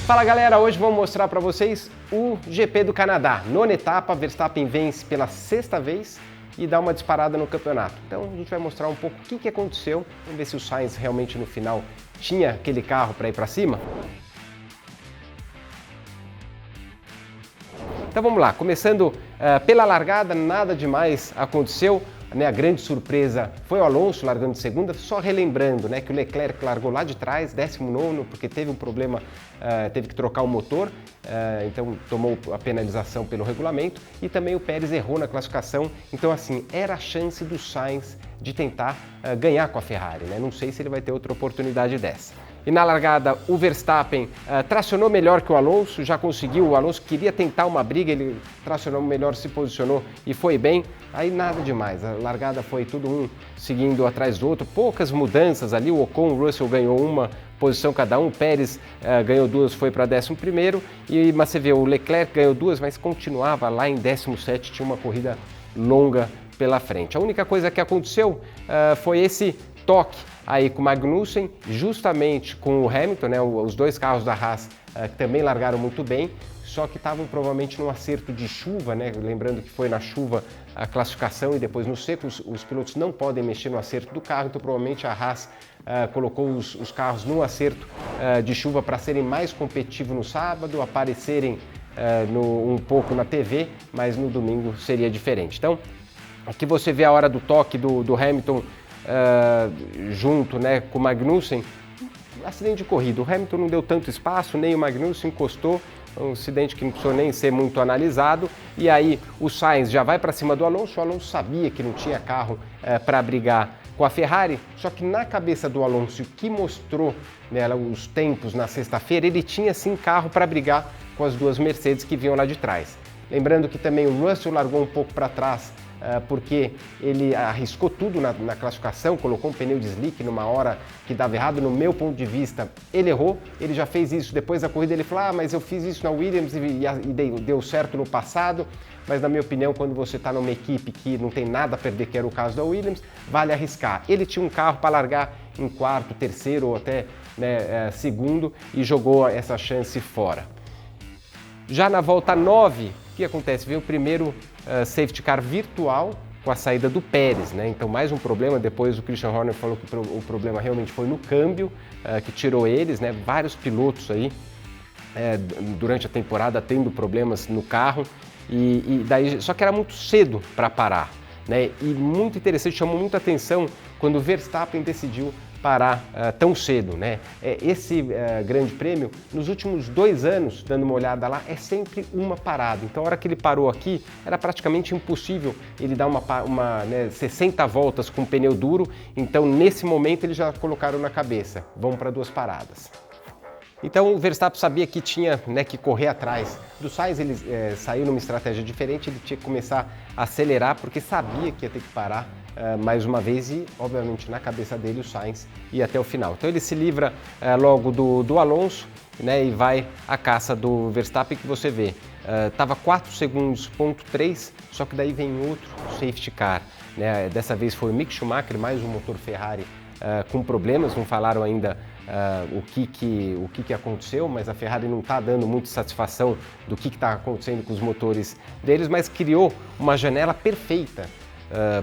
Fala galera, hoje vou mostrar para vocês o GP do Canadá. Nona etapa, Verstappen vence pela sexta vez e dá uma disparada no campeonato. Então a gente vai mostrar um pouco o que aconteceu, vamos ver se o Sainz realmente no final tinha aquele carro para ir para cima. Então vamos lá, começando pela largada, nada demais aconteceu. A grande surpresa foi o Alonso largando de segunda, só relembrando que o Leclerc largou lá de trás, 19º, porque teve um problema, teve que trocar o motor, então tomou a penalização pelo regulamento, e também o Pérez errou na classificação, então assim, era a chance do Sainz de tentar ganhar com a Ferrari, Não sei se ele vai ter outra oportunidade dessa. E na largada, o Verstappen tracionou melhor que o Alonso, já conseguiu, o Alonso queria tentar uma briga, ele tracionou melhor, se posicionou e foi bem, aí nada demais, a largada foi tudo um seguindo atrás do outro, poucas mudanças ali, o Ocon, o Russell ganhou uma posição cada um, o Pérez ganhou duas, foi para 11º, mas você vê, o Leclerc ganhou duas, mas continuava lá em 17º, tinha uma corrida longa pela frente. A única coisa que aconteceu foi esse toque aí com o Magnussen, justamente com o Hamilton, os dois carros da Haas que também largaram muito bem, só que estavam provavelmente num acerto de chuva, lembrando que foi na chuva a classificação e depois no seco, os pilotos não podem mexer no acerto do carro, então provavelmente a Haas colocou os carros num acerto de chuva para serem mais competitivos no sábado, aparecerem um pouco na TV, mas no domingo seria diferente. Então, aqui você vê a hora do toque do Hamilton junto com o Magnussen, acidente de corrida, o Hamilton não deu tanto espaço, nem o Magnussen encostou, um acidente que não precisou nem ser muito analisado, e aí o Sainz já vai para cima do Alonso, o Alonso sabia que não tinha carro para brigar com a Ferrari, só que na cabeça do Alonso, o que mostrou os tempos na sexta-feira, ele tinha sim carro para brigar com as duas Mercedes que vinham lá de trás. Lembrando que também o Russell largou um pouco para trás, porque ele arriscou tudo na classificação, colocou um pneu de slick numa hora que dava errado, no meu ponto de vista ele errou, ele já fez isso depois da corrida, ele falou, mas eu fiz isso na Williams e deu certo no passado, mas na minha opinião, quando você está numa equipe que não tem nada a perder, que era o caso da Williams, vale arriscar. Ele tinha um carro para largar em quarto, terceiro ou até segundo e jogou essa chance fora. Já na volta 9, o que acontece? Veio o primeiro safety car virtual com a saída do Pérez, Então mais um problema, depois o Christian Horner falou que o problema realmente foi no câmbio, que tirou eles, Vários pilotos aí durante a temporada tendo problemas no carro, e daí, só que era muito cedo para parar, E muito interessante, chamou muita atenção quando o Verstappen decidiu parar tão cedo, Esse grande prêmio, nos últimos 2 anos, dando uma olhada lá, é sempre uma parada. Então, a hora que ele parou aqui, era praticamente impossível ele dar 60 voltas com pneu duro. Então, nesse momento, eles já colocaram na cabeça, vamos para 2 paradas. Então o Verstappen sabia que tinha que correr atrás do Sainz, ele saiu numa estratégia diferente, ele tinha que começar a acelerar porque sabia que ia ter que parar mais uma vez e, obviamente, na cabeça dele o Sainz ia até o final. Então ele se livra logo do Alonso e vai à caça do Verstappen, que você vê. Estava 4 segundos, ponto 3, só que daí vem outro safety car. Dessa vez foi o Mick Schumacher, mais um motor Ferrari com problemas, não falaram ainda o que aconteceu, mas a Ferrari não está dando muita satisfação do que está acontecendo com os motores deles, mas criou uma janela perfeita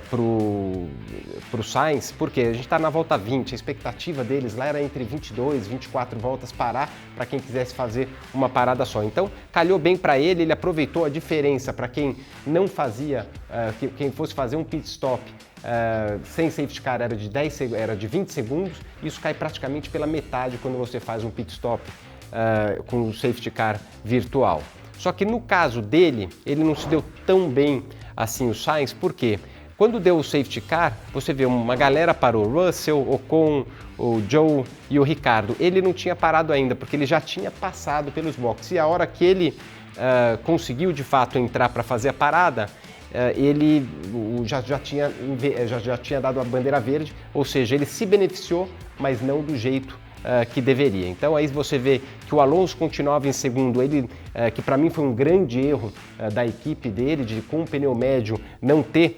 para o Sainz, porque a gente está na volta 20, a expectativa deles lá era entre 22 e 24 voltas parar para quem quisesse fazer uma parada só. Então calhou bem para ele, ele aproveitou a diferença para quem não fazia, quem fosse fazer um pit stop sem safety car era de 20 segundos, isso cai praticamente pela metade quando você faz um pit stop com o safety car virtual. Só que no caso dele, ele não se deu tão bem assim o Sainz, por quê? Quando deu o safety car, você vê uma galera parou, Russell, Ocon, o Joe e o Ricardo. Ele não tinha parado ainda, porque ele já tinha passado pelos boxes. E a hora que ele conseguiu de fato entrar para fazer a parada, ele já tinha dado a bandeira verde, ou seja, ele se beneficiou, mas não do jeito que deveria. Então aí você vê que o Alonso continuava em segundo, ele que para mim foi um grande erro da equipe dele, de com o pneu médio não ter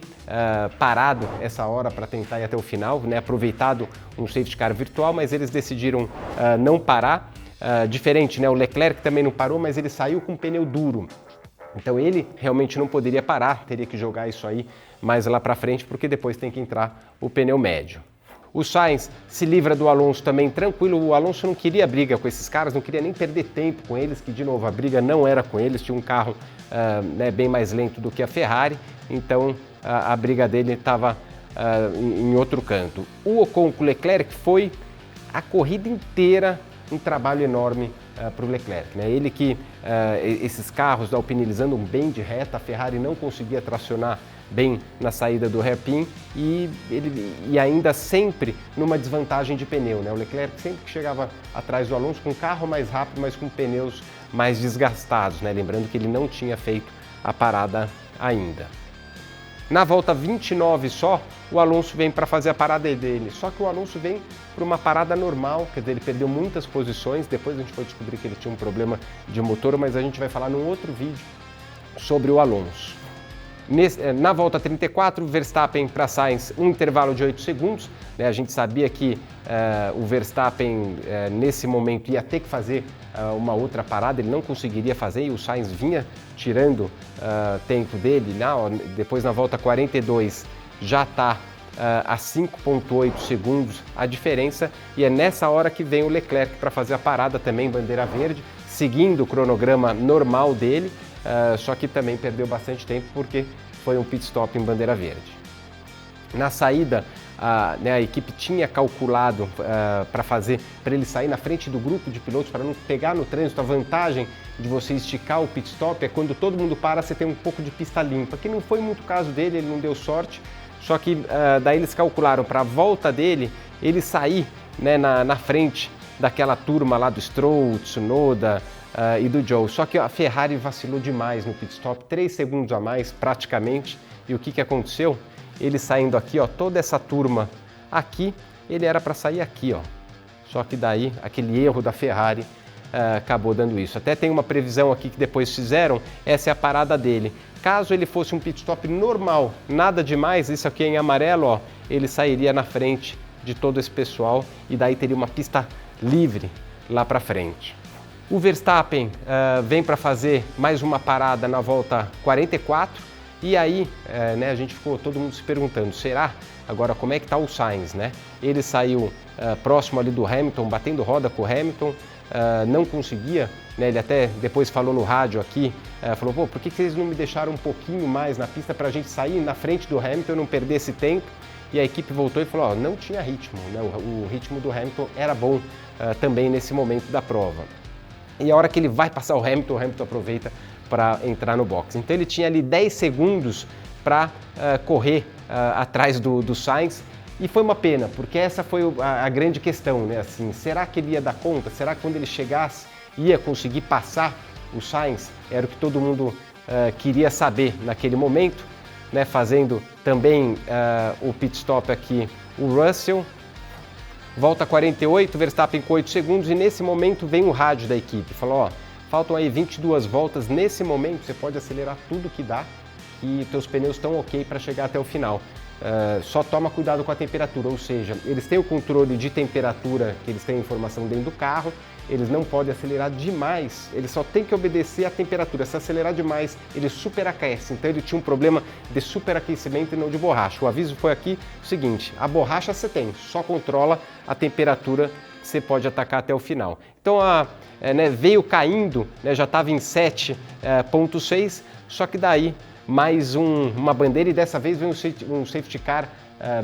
parado essa hora para tentar ir até o final, aproveitado um safety car virtual, mas eles decidiram não parar. diferente, né? O Leclerc também não parou, mas ele saiu com pneu duro. Então ele realmente não poderia parar, teria que jogar isso aí mais lá para frente, porque depois tem que entrar o pneu médio. O Sainz se livra do Alonso também tranquilo, o Alonso não queria briga com esses caras, não queria nem perder tempo com eles, que de novo a briga não era com eles, tinha um carro bem mais lento do que a Ferrari, então a briga dele estava em outro canto. O Ocon com o Leclerc foi a corrida inteira um trabalho enorme para o Leclerc, né? Ele que esses carros da Alpine eles andam bem de reta, a Ferrari não conseguia tracionar bem na saída do hairpin e ainda sempre numa desvantagem de pneu, né? O Leclerc sempre que chegava atrás do Alonso com um carro mais rápido, mas com pneus mais desgastados, né? Lembrando que ele não tinha feito a parada ainda. Na volta 29 só, o Alonso vem para fazer a parada dele, só que o Alonso vem para uma parada normal, quer dizer, ele perdeu muitas posições, depois a gente foi descobrir que ele tinha um problema de motor, mas a gente vai falar num outro vídeo sobre o Alonso. Na volta 34, Verstappen para Sainz, um intervalo de 8 segundos, né? A gente sabia que o Verstappen nesse momento ia ter que fazer uma outra parada, ele não conseguiria fazer e o Sainz vinha tirando tempo dele, depois na volta 42 já está a 5,8 segundos a diferença e é nessa hora que vem o Leclerc para fazer a parada também, bandeira verde, seguindo o cronograma normal dele, só que também perdeu bastante tempo porque foi um pit stop em bandeira verde. Na saída, a equipe tinha calculado para ele sair na frente do grupo de pilotos, para não pegar no trânsito. A vantagem de você esticar o pit stop é quando todo mundo para, você tem um pouco de pista limpa, que não foi muito o caso dele, ele não deu sorte, só que daí eles calcularam para a volta dele, ele sair, né, na frente daquela turma lá do Stroll, Tsunoda e do Zhou. Só que a Ferrari vacilou demais no pit stop, 3 segundos a mais praticamente, e o que aconteceu? Ele saindo aqui, ó, toda essa turma aqui, ele era para sair aqui, ó. Só que daí, aquele erro da Ferrari acabou dando isso. Até tem uma previsão aqui que depois fizeram, essa é a parada dele. Caso ele fosse um pit stop normal, nada demais, isso aqui em amarelo, ó, ele sairia na frente de todo esse pessoal e daí teria uma pista livre lá para frente. O Verstappen vem para fazer mais uma parada na volta 44, e aí, né, a gente ficou todo mundo se perguntando, será agora como é que está o Sainz, né? Ele saiu próximo ali do Hamilton, batendo roda com o Hamilton, não conseguia, né? Ele até depois falou no rádio aqui, falou, pô, por que vocês não me deixaram um pouquinho mais na pista para a gente sair na frente do Hamilton, não perder esse tempo? E a equipe voltou e falou, ó, não tinha ritmo, né? O ritmo do Hamilton era bom também nesse momento da prova. E a hora que ele vai passar o Hamilton aproveita para entrar no box. Então ele tinha ali 10 segundos para correr atrás do Sainz e foi uma pena, porque essa foi a grande questão, né? Assim, será que ele ia dar conta? Será que quando ele chegasse ia conseguir passar o Sainz? Era o que todo mundo queria saber naquele momento, né? Fazendo também o pit stop aqui o Russell. Volta 48, Verstappen com 8 segundos e nesse momento vem o rádio da equipe, falou, ó, faltam aí 22 voltas, nesse momento você pode acelerar tudo que dá e teus pneus estão ok para chegar até o final. Só toma cuidado com a temperatura, ou seja, eles têm o controle de temperatura, que eles têm informação dentro do carro, eles não podem acelerar demais, eles só têm que obedecer à temperatura. Se acelerar demais, ele superaquece. Então ele tinha um problema de superaquecimento e não de borracha. O aviso foi aqui o seguinte, a borracha você tem, só controla a temperatura que você pode atacar até o final. Então veio caindo, né, já estava em 7,6, só que daí mais uma bandeira e dessa vez veio um safety car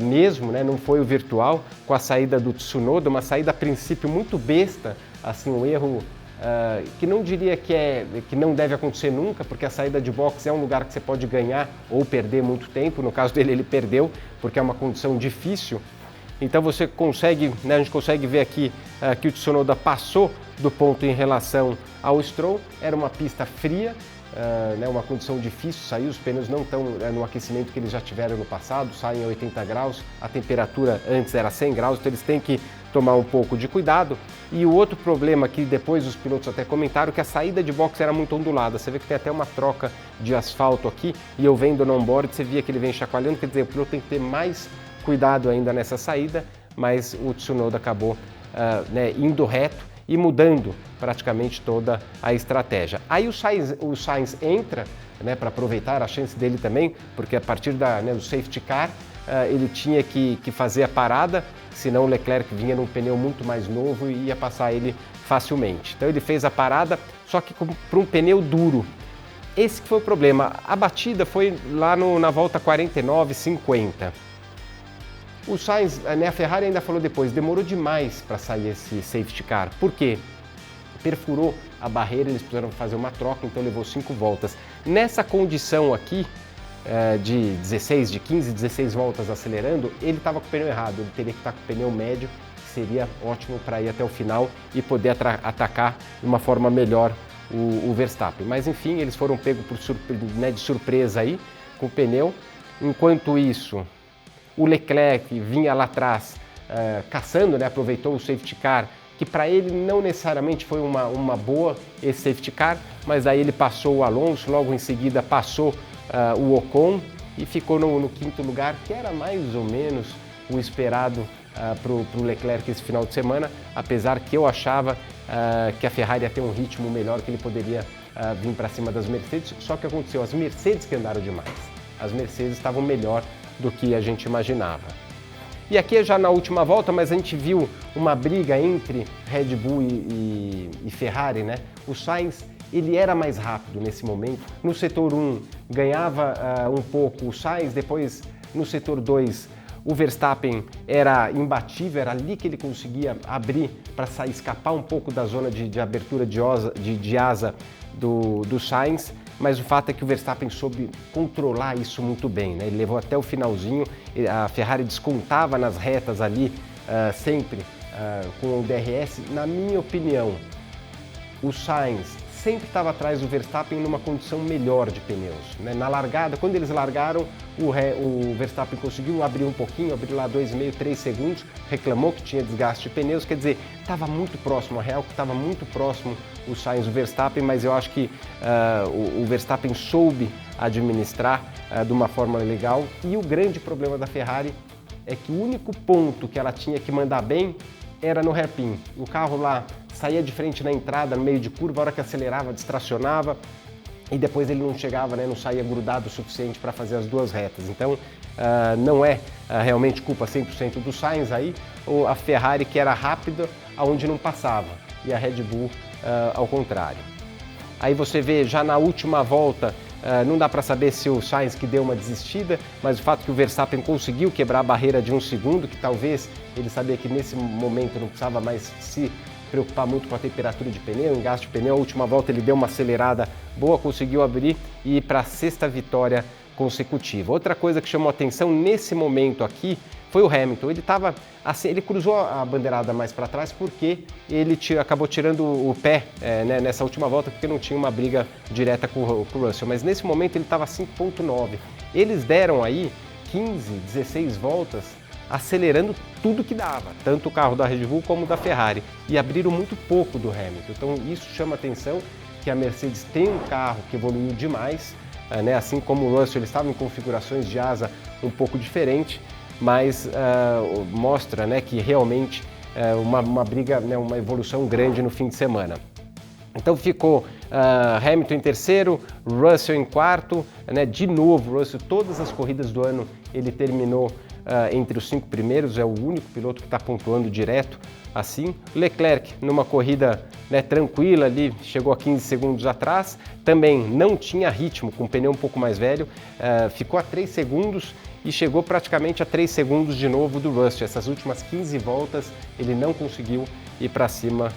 mesmo, né, não foi o virtual, com a saída do Tsunoda, uma saída a princípio muito besta, assim, um erro que não diria que não deve acontecer nunca, porque a saída de box é um lugar que você pode ganhar ou perder muito tempo. No caso dele, ele perdeu, porque é uma condição difícil. Então você consegue, né, a gente consegue ver aqui que o Tsunoda passou do ponto em relação ao Stroll, era uma pista fria, né, uma condição difícil, saiu, os pneus não estão no aquecimento que eles já tiveram no passado, saem a 80 graus, a temperatura antes era 100 graus, então eles têm que tomar um pouco de cuidado. E o outro problema que depois os pilotos até comentaram, que a saída de box era muito ondulada, você vê que tem até uma troca de asfalto aqui, e eu vendo no onboard, você via que ele vem chacoalhando, quer dizer, o piloto tem que ter mais cuidado ainda nessa saída, mas o Tsunoda acabou indo reto e mudando praticamente toda a estratégia. Aí o Sainz entra, né, para aproveitar a chance dele também, porque a partir do safety car ele tinha que fazer a parada, senão o Leclerc vinha num pneu muito mais novo e ia passar ele facilmente. Então ele fez a parada, só que para um pneu duro. Esse que foi o problema. A batida foi lá na volta 49, 50. O Sainz, né, a Ferrari ainda falou depois, demorou demais para sair esse safety car. Por quê? Perfurou a barreira, eles precisaram fazer uma troca, então levou 5 voltas. Nessa condição aqui, de 15, 16 voltas acelerando, ele estava com o pneu errado, ele teria que estar com o pneu médio, que seria ótimo para ir até o final e poder atacar de uma forma melhor o Verstappen. Mas enfim, eles foram pegos de surpresa aí com o pneu. Enquanto isso, o Leclerc vinha lá atrás caçando, né, aproveitou o safety car, que para ele não necessariamente foi uma boa esse safety car, mas aí ele passou o Alonso, logo em seguida passou o Ocon e ficou no 5º lugar, que era mais ou menos o esperado para o Leclerc esse final de semana, apesar que eu achava que a Ferrari ia ter um ritmo melhor, que ele poderia vir para cima das Mercedes, só que aconteceu, as Mercedes que andaram demais, as Mercedes estavam melhor do que a gente imaginava. E aqui é já na última volta, mas a gente viu uma briga entre Red Bull e Ferrari, né? O Sainz, ele era mais rápido nesse momento. No setor 1 ganhava um pouco o Sainz, depois no setor 2 o Verstappen era imbatível, era ali que ele conseguia abrir para escapar um pouco da zona de abertura de asa do Sainz, mas o fato é que o Verstappen soube controlar isso muito bem, né? Ele levou até o finalzinho, a Ferrari descontava nas retas ali, sempre com o DRS. Na minha opinião, o Sainz sempre estava atrás do Verstappen numa condição melhor de pneus, né? Na largada, quando eles largaram, o Verstappen conseguiu abrir um pouquinho, abrir lá 2,5, 3 segundos, reclamou que tinha desgaste de pneus, quer dizer, estava muito próximo, a real que estava muito próximo o Sainz do Verstappen, mas eu acho que o Verstappen soube administrar de uma forma legal, e o grande problema da Ferrari é que o único ponto que ela tinha que mandar bem era no hairpin. O carro lá saía de frente na entrada, no meio de curva, a hora que acelerava, distracionava, e depois ele não chegava, né, não saía grudado o suficiente para fazer as duas retas. Então, não é realmente culpa 100% do Sainz aí, ou a Ferrari que era rápida, aonde não passava, e a Red Bull ao contrário. Aí você vê já na última volta, não dá para saber se o Sainz que deu uma desistida, mas o fato que o Verstappen conseguiu quebrar a barreira de 1 segundo, que talvez ele sabia que nesse momento não precisava mais se preocupar muito com a temperatura de pneu, engaste de pneu. A última volta ele deu uma acelerada boa, conseguiu abrir e ir para a 6ª vitória consecutiva. Outra coisa que chamou atenção nesse momento aqui foi o Hamilton. Ele estava assim, ele cruzou a bandeirada mais para trás porque ele acabou tirando o pé né, nessa última volta, porque não tinha uma briga direta com o Russell, mas nesse momento ele estava 5,9. Eles deram aí 15, 16 voltas acelerando tudo que dava, tanto o carro da Red Bull como da Ferrari, e abriram muito pouco do Hamilton. Então isso chama atenção, que a Mercedes tem um carro que evoluiu demais, né? Assim como o Russell, ele estava em configurações de asa um pouco diferente, mas mostra, né, que realmente uma briga, né, uma evolução grande no fim de semana. Então ficou Hamilton em terceiro, Russell em quarto, né? De novo, Russell, todas as corridas do ano ele terminou entre os 5 primeiros, é o único piloto que está pontuando direto assim. Leclerc numa corrida, né, tranquila ali, chegou a 15 segundos atrás, também não tinha ritmo, com o pneu um pouco mais velho, ficou a 3 segundos e chegou praticamente a 3 segundos de novo do Russell. Essas últimas 15 voltas ele não conseguiu ir para cima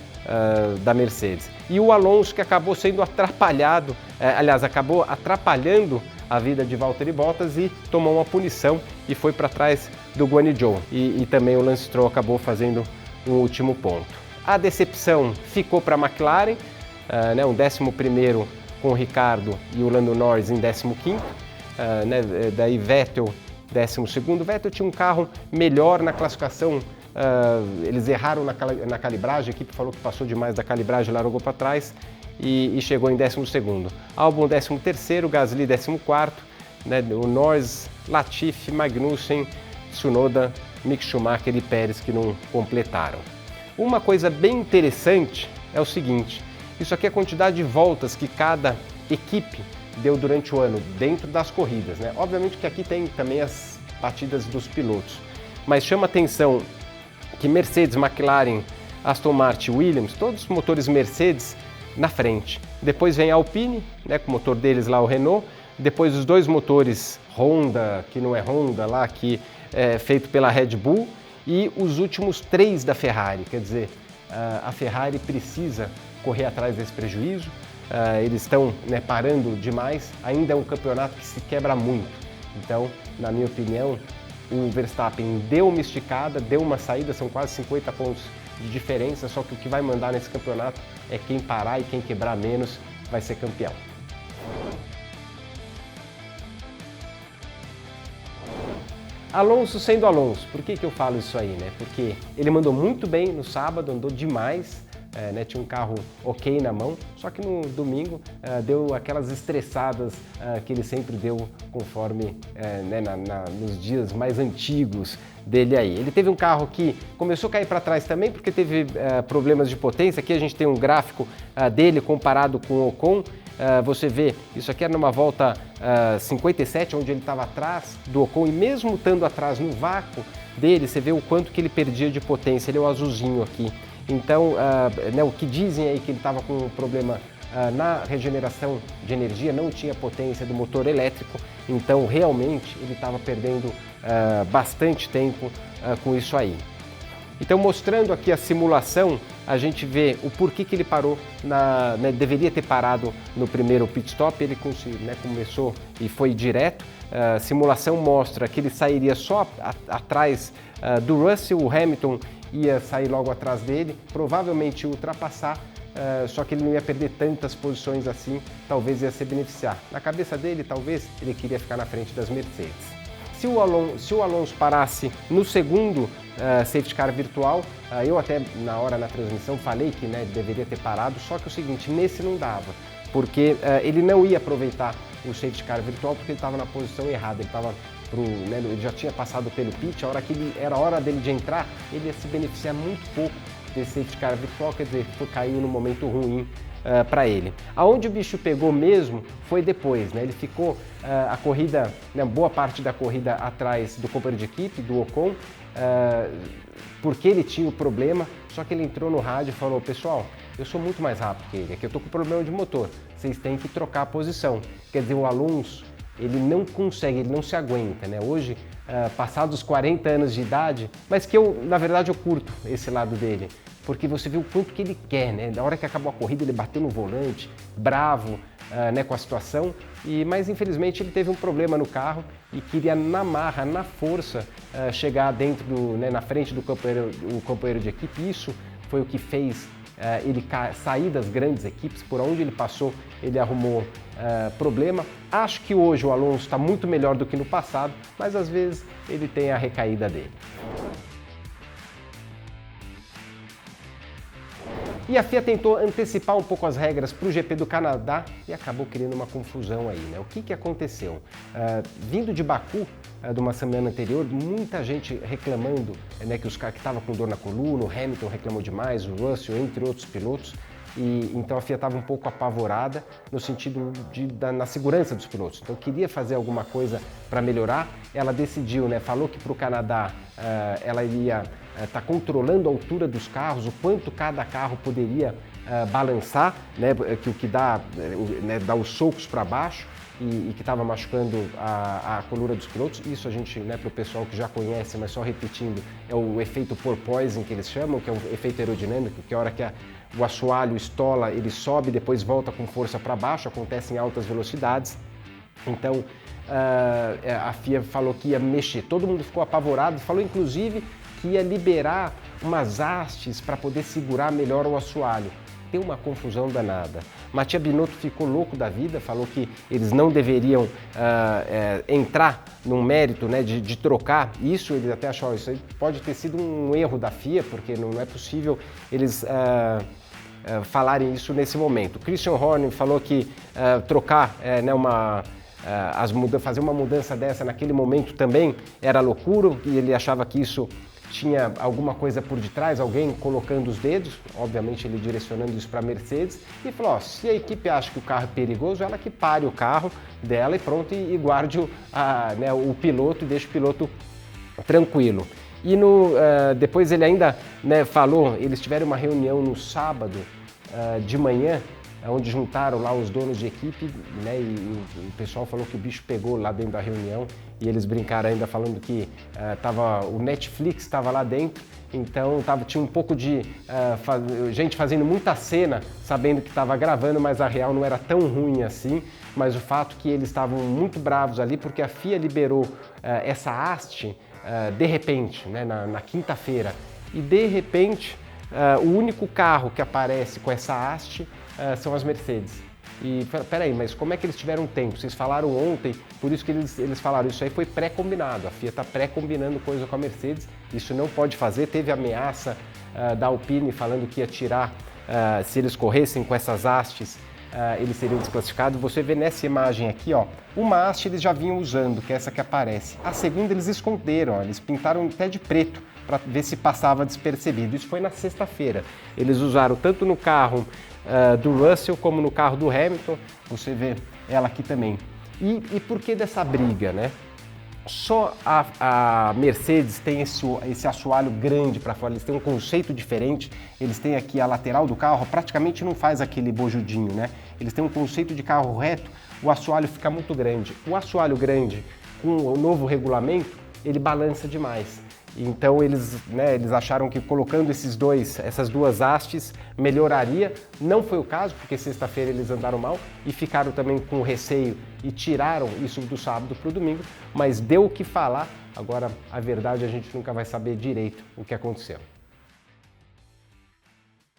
da Mercedes. E o Alonso, que acabou sendo atrapalhado, aliás, acabou atrapalhando a vida de Valtteri Bottas e tomou uma punição e foi para trás do Guan Yu Zhou. E também o Lance Stroll acabou fazendo um último ponto. A decepção ficou para a McLaren, né, um 11º com o Ricciardo e o Lando Norris em 15º, né, daí Vettel 12º. Vettel tinha um carro melhor na classificação, eles erraram na calibragem, a equipe falou que passou demais da calibragem, largou para trás e chegou em 12º. Albon 13º, Gasly 14º, né, o Norris, Latifi, Magnussen, Tsunoda, Mick Schumacher e Pérez que não completaram. Uma coisa bem interessante é o seguinte, isso aqui é a quantidade de voltas que cada equipe deu durante o ano, dentro das corridas, né? Obviamente que aqui tem também as batidas dos pilotos, mas chama atenção que Mercedes, McLaren, Aston Martin, Williams, todos os motores Mercedes na frente. Depois vem a Alpine, né, com o motor deles lá, o Renault. Depois os dois motores Honda, que não é Honda lá, que é feito pela Red Bull. E os últimos 3 da Ferrari, quer dizer, a Ferrari precisa correr atrás desse prejuízo. Eles estão, né, parando demais. Ainda é um campeonato que se quebra muito. Então, na minha opinião, o Verstappen deu uma esticada, deu uma saída, são quase 50 pontos de diferença, só que o que vai mandar nesse campeonato é quem parar e quem quebrar menos vai ser campeão. Alonso sendo Alonso, por que eu falo isso aí, né? Porque ele mandou muito bem no sábado, andou demais, né? Tinha um carro ok na mão, só que no domingo deu aquelas estressadas que ele sempre deu conforme né, nos dias mais antigos dele aí. Ele teve um carro que começou a cair para trás também porque teve problemas de potência. Aqui a gente tem um gráfico dele comparado com o Ocon. Você vê, isso aqui era numa volta 57, onde ele estava atrás do Ocon, e mesmo estando atrás no vácuo dele, você vê o quanto que ele perdia de potência. Ele é o azulzinho aqui. Então, né, o que dizem aí que ele estava com um problema na regeneração de energia, não tinha potência do motor elétrico, então realmente ele estava perdendo bastante tempo com isso aí. Então, mostrando aqui a simulação, a gente vê o porquê que ele parou, né, deveria ter parado no primeiro pit stop, ele né, começou e foi direto. A simulação mostra que ele sairia só atrás do Russell, o Hamilton ia sair logo atrás dele, provavelmente ultrapassar, só que ele não ia perder tantas posições assim, talvez ia se beneficiar. Na cabeça dele, talvez ele queria ficar na frente das Mercedes. Se o Alonso parasse no segundo safety car virtual, eu até na transmissão falei que, né, deveria ter parado, só que é o seguinte, nesse não dava, porque ele não ia aproveitar o safety car virtual porque ele estava na posição errada, ele já tinha passado pelo pit, a hora que era hora dele de entrar, ele ia se beneficiar muito pouco desse safety car virtual, quer dizer, caiu no momento ruim para ele. Aonde o bicho pegou mesmo foi depois, né? Ele ficou a corrida, né, boa parte da corrida atrás do companheiro de equipe, do Ocon, porque ele tinha o problema, só que ele entrou no rádio e falou: pessoal, eu sou muito mais rápido que ele, aqui eu tô com problema de motor, vocês têm que trocar a posição. Quer dizer, o Alonso, ele não consegue, ele não se aguenta, né? Hoje, passados os 40 anos de idade, mas que na verdade eu curto esse lado dele, porque você vê o quanto que ele quer, né? Na hora que acabou a corrida, ele bateu no volante, bravo, né, com a situação, mas infelizmente ele teve um problema no carro e queria na marra, na força, chegar dentro né, na frente do companheiro de equipe. Isso foi o que fez ele sair das grandes equipes. Por onde ele passou, ele arrumou problema. Acho que hoje o Alonso está muito melhor do que no passado, mas às vezes ele tem a recaída dele. E a FIA tentou antecipar um pouco as regras para o GP do Canadá e acabou criando uma confusão aí, né? O que aconteceu? Vindo de Baku, de uma semana anterior, muita gente reclamando, né, que os caras que estavam com dor na coluna, o Hamilton reclamou demais, o Russell, entre outros pilotos, e então a FIA estava um pouco apavorada no sentido na segurança dos pilotos. Então queria fazer alguma coisa para melhorar. Ela decidiu, né, falou que para o Canadá ela iria estar controlando a altura dos carros, o quanto cada carro poderia balançar, né, que dá, né, dá os socos para baixo e que estava machucando a coluna dos pilotos. Isso a gente, né, para o pessoal que já conhece, mas só repetindo, é o efeito porpoising que eles chamam, que é um efeito aerodinâmico, que a hora que o assoalho estola, ele sobe, depois volta com força para baixo, acontece em altas velocidades. Então a FIA falou que ia mexer, todo mundo ficou apavorado, falou inclusive que ia liberar umas hastes para poder segurar melhor o assoalho. Tem uma confusão danada. Mattia Binotto ficou louco da vida, falou que eles não deveriam entrar num mérito, né, de trocar isso. Ele até achou isso aí pode ter sido um erro da FIA, porque não é possível eles falarem isso nesse momento. Christian Horner falou que trocar, né, fazer uma mudança dessa naquele momento também era loucura, e ele achava que isso tinha alguma coisa por detrás, alguém colocando os dedos, obviamente ele direcionando isso para a Mercedes, e falou, ó, se a equipe acha que o carro é perigoso, ela que pare o carro dela e pronto, e guarde o piloto e deixe o piloto tranquilo. E depois ele ainda falou, eles tiveram uma reunião no sábado de manhã, onde juntaram lá os donos de equipe, e o pessoal falou que o bicho pegou lá dentro da reunião, e eles brincaram ainda falando que o Netflix estava lá dentro, então tinha um pouco de gente fazendo muita cena, sabendo que estava gravando, mas a real não era tão ruim assim, mas o fato que eles estavam muito bravos ali, porque a FIA liberou essa haste de repente, na quinta-feira, e de repente o único carro que aparece com essa haste são as Mercedes. E peraí, mas como é que eles tiveram tempo? Vocês falaram ontem, por isso que eles falaram, isso aí foi pré-combinado, a FIA está pré-combinando coisa com a Mercedes, isso não pode fazer, teve ameaça da Alpine falando que ia tirar, se eles corressem com essas hastes, eles seriam desclassificados. Você vê nessa imagem aqui, ó, uma haste eles já vinham usando, que é essa que aparece. A segunda eles esconderam, eles pintaram até de preto para ver se passava despercebido. Isso foi na sexta-feira. Eles usaram tanto no carro do Russell como no carro do Hamilton. Você vê ela aqui também. E por que dessa briga, né? Só a Mercedes tem esse assoalho grande para fora, eles têm um conceito diferente, eles têm aqui a lateral do carro, praticamente não faz aquele bojudinho, né? Eles têm um conceito de carro reto, o assoalho fica muito grande. O assoalho grande, com o novo regulamento, ele balança demais. Então eles acharam que colocando essas duas hastes melhoraria. Não foi o caso, porque sexta-feira eles andaram mal e ficaram também com receio e tiraram isso do sábado para o domingo, mas deu o que falar. Agora, a verdade, a gente nunca vai saber direito o que aconteceu.